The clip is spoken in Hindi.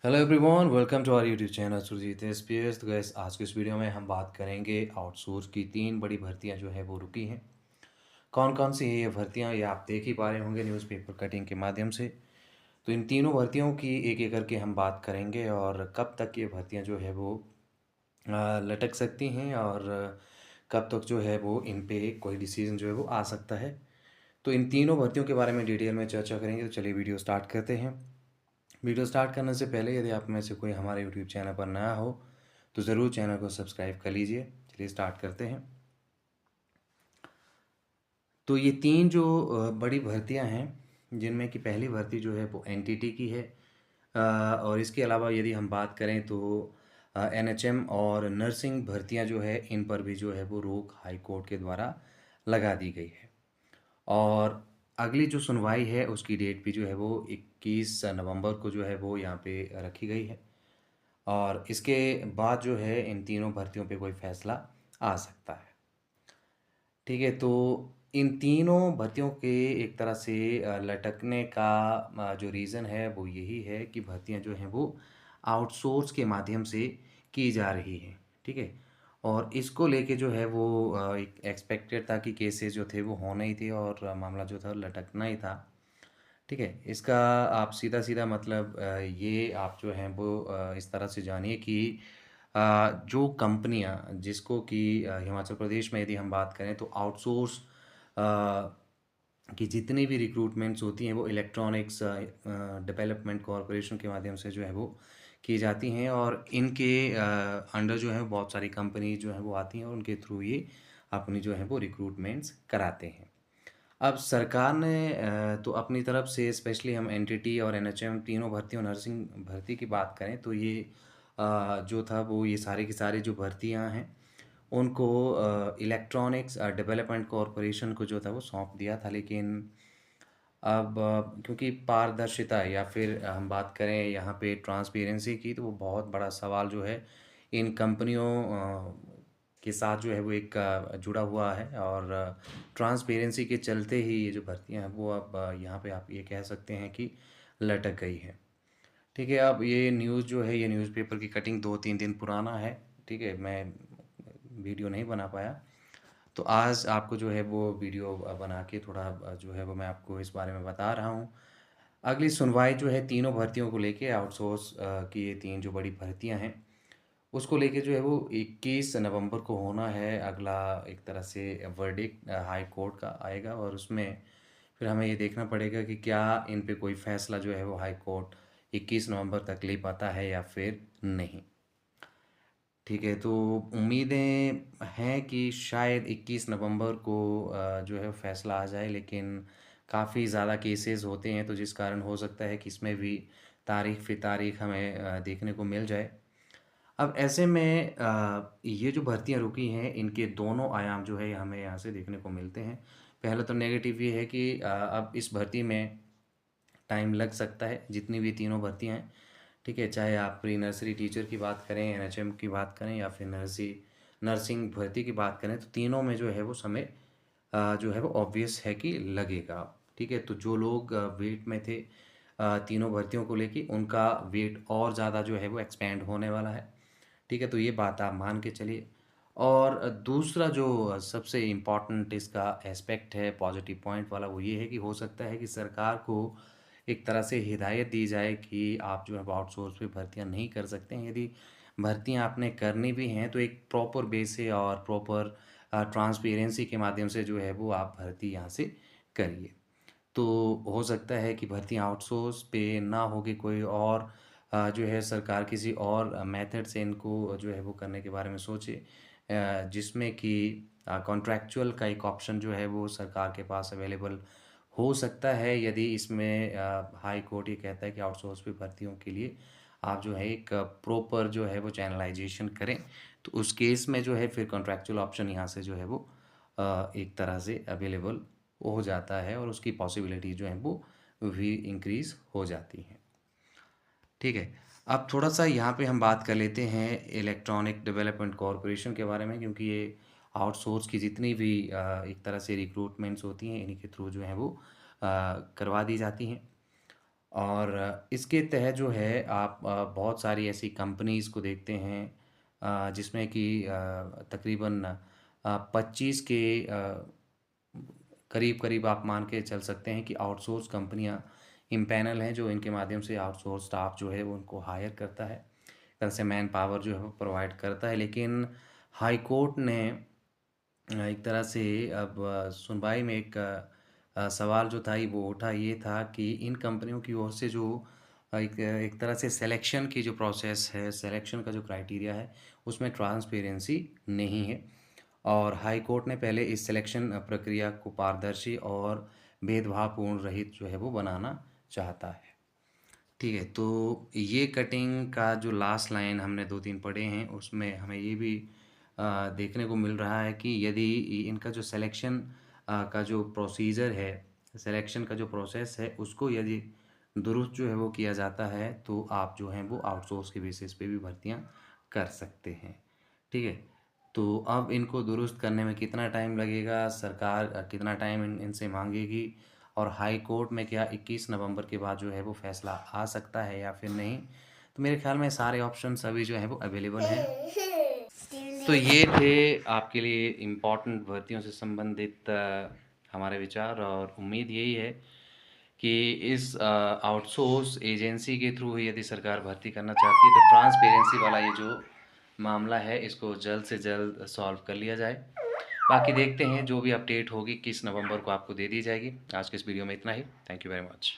Hello everyone, welcome to our YouTube channel Surjeet SPS. तो गैस आज के इस वीडियो में हम बात करेंगे आउटसोर्स की तीन बड़ी भर्तियां जो है वो रुकी हैं। कौन कौन सी है ये भर्तियां, ये आप देख ही पा रहे होंगे न्यूज़पेपर कटिंग के माध्यम से। तो इन तीनों भर्तियों की एक एक करके हम बात करेंगे और कब तक ये भर्तियां जो है वो लटक सकती हैं और कब तक जो है वो इन पे कोई डिसीजन जो है वो आ सकता है। तो इन तीनों भर्तियों के बारे में डिटेल में चर्चा करेंगे। तो चलिए वीडियो स्टार्ट करते हैं। वीडियो स्टार्ट करने से पहले यदि आप में से कोई हमारे यूट्यूब चैनल पर नया हो तो ज़रूर चैनल को सब्सक्राइब कर लीजिए। चलिए स्टार्ट करते हैं। तो ये तीन जो बड़ी भर्तियां हैं, जिनमें कि पहली भर्ती जो है वो एनटीटी की है। और इसके अलावा यदि हम बात करें तो एनएचएम और नर्सिंग भर्तियां जो है इन पर भी जो है वो रोक हाई कोर्ट के द्वारा लगा दी गई है। और अगली जो सुनवाई है उसकी डेट भी जो है वो 21 नवंबर को जो है वो यहाँ पे रखी गई है। और इसके बाद जो है इन तीनों भर्तियों पे कोई फैसला आ सकता है। ठीक है, तो इन तीनों भर्तियों के एक तरह से लटकने का जो रीज़न है वो यही है कि भर्तियां जो हैं वो आउटसोर्स के माध्यम से की जा रही हैं। ठीक है, और इसको लेके जो है वो एक एक्सपेक्टेड था कि केसेस जो थे वो होने ही थे और मामला जो था लटकना ही था। ठीक है, इसका आप सीधा-सीधा मतलब ये आप जो हैं वो इस तरह से जानिए कि जो कंपनियां जिसको कि हिमाचल प्रदेश में यदि हम बात करें तो आउटसोर्स की जितनी भी रिक्रूटमेंट्स होती हैं वो इलेक्ट्रॉनिक्स डेवलपमेंट कॉरपोरेशन के माध्यम से जो है वो की जाती हैं। और इनके अंडर जो है बहुत सारी कंपनी जो है वो आती हैं और उनके थ्रू ये अपनी जो है वो रिक्रूटमेंट्स कराते हैं। अब सरकार ने तो अपनी तरफ से स्पेशली हम एनटीटी और एनएचएम तीनों भर्तियों नर्सिंग भर्ती की बात करें तो ये जो था वो ये सारी की सारी जो भर्तियां हैं उनको इलेक्ट्रॉनिक्स डेवलपमेंट कॉरपोरेशन को जो था वो सौंप दिया था। लेकिन अब क्योंकि पारदर्शिता या फिर हम बात करें यहाँ पे ट्रांसपेरेंसी की तो वो बहुत बड़ा सवाल जो है इन कंपनियों के साथ जो है वो एक जुड़ा हुआ है। और ट्रांसपेरेंसी के चलते ही ये जो भर्तियां हैं वो अब यहाँ पे आप ये कह सकते हैं कि लटक गई है। ठीक है, अब ये न्यूज़ जो है ये न्यूज़पेपर की कटिंग 2-3 दिन पुराना है। ठीक है, मैं वीडियो नहीं बना पाया तो आज आपको जो है वो वीडियो बना के थोड़ा जो है वो मैं आपको इस बारे में बता रहा हूँ। अगली सुनवाई जो है तीनों भर्तियों को लेके आउटसोर्स की ये तीन जो बड़ी भर्तियां हैं उसको लेके जो है वो 21 नवंबर को होना है। अगला एक तरह से वर्डिक्ट हाई कोर्ट का आएगा और उसमें फिर हमें ये देखना पड़ेगा कि क्या इन पे कोई फैसला जो है वो हाई कोर्ट 21 नवंबर तक ले पाता है या फिर नहीं। ठीक है, तो उम्मीदें हैं कि शायद 21 नवंबर को जो है फैसला आ जाए। लेकिन काफ़ी ज़्यादा केसेस होते हैं तो जिस कारण हो सकता है कि इसमें भी तारीख फिर तारीख हमें देखने को मिल जाए। अब ऐसे में ये जो भर्तियां रुकी हैं इनके दोनों आयाम जो है हमें यहाँ से देखने को मिलते हैं। पहला तो नेगेटिव ये है कि अब इस भर्ती में टाइम लग सकता है, जितनी भी तीनों भर्तियां हैं। ठीक है, चाहे आप प्री नर्सरी टीचर की बात करें, एनएचएम की बात करें या फिर नर्सिंग भर्ती की बात करें तो तीनों में जो है वो समय जो है वो ऑब्वियस है कि लगेगा। ठीक है, तो जो लोग वेट में थे तीनों भर्तियों को लेके उनका वेट और ज़्यादा जो है वो एक्सपेंड होने वाला है। ठीक है, तो ये बात आप मान के चलिए। और दूसरा जो सबसे इम्पोर्टेंट इसका एस्पेक्ट है पॉजिटिव पॉइंट वाला वो ये है कि हो सकता है कि सरकार को एक तरह से हिदायत दी जाए कि आप जो है आउटसोर्स पे भर्तियां नहीं कर सकते हैं। यदि भर्तियां आपने करनी भी हैं तो एक प्रॉपर बेस से और प्रॉपर ट्रांसपेरेंसी के माध्यम से जो है वो आप भर्ती यहाँ से करिए। तो हो सकता है कि भर्तियां आउटसोर्स पे ना होके कोई और जो है सरकार किसी और मेथड से इनको जो है वो करने के बारे में सोचे, जिसमें कि कॉन्ट्रैक्चुअल का एक ऑप्शन जो है वो सरकार के पास अवेलेबल हो सकता है। यदि इसमें हाई कोर्ट ये कहता है कि आउटसोर्स पे भर्तियों के लिए आप जो है एक प्रॉपर जो है वो चैनलाइजेशन करें तो उस केस में जो है फिर कॉन्ट्रैक्चुअल ऑप्शन यहाँ से जो है वो एक तरह से अवेलेबल हो जाता है और उसकी पॉसिबिलिटी जो है वो भी इंक्रीज़ हो जाती हैं। ठीक है, अब थोड़ा सा यहाँ पे हम बात कर लेते हैं इलेक्ट्रॉनिक डेवलपमेंट कॉरपोरेशन के बारे में, क्योंकि ये आउटसोर्स की जितनी भी एक तरह से रिक्रूटमेंट्स होती हैं इन्हीं के थ्रू जो है वो करवा दी जाती हैं। और इसके तहत जो है आप बहुत सारी ऐसी कंपनीज़ को देखते हैं जिसमें कि तकरीबन 25 के करीब-करीब आप मान के चल सकते हैं कि आउटसोर्स कंपनियाँ इम्पैनल हैं, जो इनके माध्यम से आउटसोर्स स्टाफ जो है वो उनको हायर करता है। एक तरह से मैन पावर जो है वो प्रोवाइड करता है। लेकिन हाई कोर्ट ने एक तरह से अब सुनवाई में एक सवाल जो था वो उठा, ये था कि इन कंपनियों की ओर से जो एक तरह से सिलेक्शन की जो प्रोसेस है, सिलेक्शन का जो क्राइटेरिया है, उसमें ट्रांसपेरेंसी नहीं है। और हाई कोर्ट ने पहले इस सिलेक्शन प्रक्रिया को पारदर्शी और भेदभावपूर्ण रहित जो है वो बनाना चाहता है। ठीक है, तो ये कटिंग का जो लास्ट लाइन हमने 2-3 पढ़े हैं, उसमें हमें ये भी देखने को मिल रहा है कि यदि इनका जो सिलेक्शन का जो प्रोसीजर है, सिलेक्शन का जो प्रोसेस है, उसको यदि दुरुस्त जो है वो किया जाता है, तो आप जो हैं वो आउटसोर्स के बेसिस पे भी भर्तियाँ कर सकते हैं। ठीक है? तो अब इनको दुरुस्त करने में कितना टाइम लगेगा, सरकार कितना टाइम इनसे माँगेगी और हाई कोर्ट में क्या 21 नवंबर के बाद जो है वो फ़ैसला आ सकता है या फिर नहीं? तो मेरे ख़्याल में सारे ऑप्शंस अभी जो हैं वो अवेलेबल हैं। तो ये थे आपके लिए इम्पोर्टेंट भर्तियों से संबंधित हमारे विचार, और उम्मीद यही है कि इस आउटसोर्स एजेंसी के थ्रू यदि सरकार भर्ती करना चाहती है, तो ट्रांसपेरेंसी वाला ये जो मामला है, इसको जल्द से जल्द सॉल्व कर लिया जाए। बाकी देखते हैं, जो भी अपडेट होगी किस नवंबर को आपको दे दी जाएगी। आज के इस वीडियो में इतना ही। Thank you very much.